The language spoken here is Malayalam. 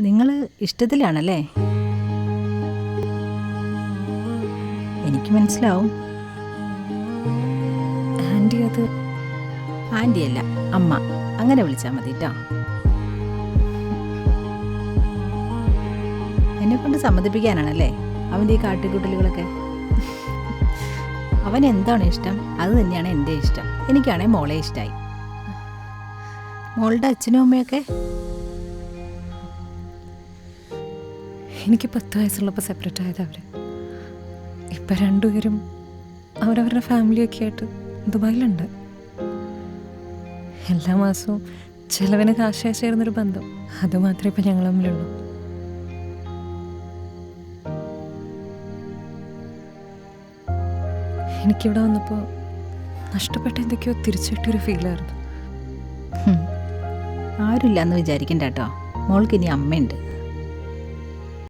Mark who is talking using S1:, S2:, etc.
S1: നിങ്ങൾ ഇഷ്ടത്തിലാണല്ലേ? എനിക്ക് മനസ്സിലാവും.
S2: ആൻറ്റി അത്
S1: ആൻറ്റിയല്ല, അമ്മ. അങ്ങനെ വിളിച്ചാൽ മതി കേട്ടോ. എന്നെ കൊണ്ട് സമ്മതിപ്പിക്കാനാണല്ലേ അവൻ്റെ ഈ കാട്ടിക്കൂട്ടലുകളൊക്കെ? അവൻ എന്താണ് ഇഷ്ടം അത് തന്നെയാണ് എൻ്റെ ഇഷ്ടം. എനിക്കാണെങ്കിൽ മോളെ ഇഷ്ടമായി. മോളുടെ അച്ഛനും അമ്മയൊക്കെ?
S2: എനിക്ക് 10 വയസ്സുള്ളപ്പോൾ സെപ്പറേറ്റ് ആയത് അവർ. ഇപ്പം രണ്ടുപേരും അവരവരുടെ ഫാമിലിയൊക്കെ ആയിട്ട് ദുബായിലുണ്ട്. എല്ലാ മാസവും ചിലവിന് കാശായി ചേർന്നൊരു ബന്ധം. അത് മാത്രമേ ഇപ്പം ഞങ്ങൾ തമ്മിലുള്ളൂ. എനിക്കിവിടെ വന്നപ്പോൾ നഷ്ടപ്പെട്ട എന്തൊക്കെയോ തിരിച്ചു കിട്ടിയൊരു ഫീലായിരുന്നു.
S1: ആരുമില്ല എന്ന് വിചാരിക്കണ്ട കേട്ടോ. മോൾക്ക് ഇനി അമ്മയുണ്ട്.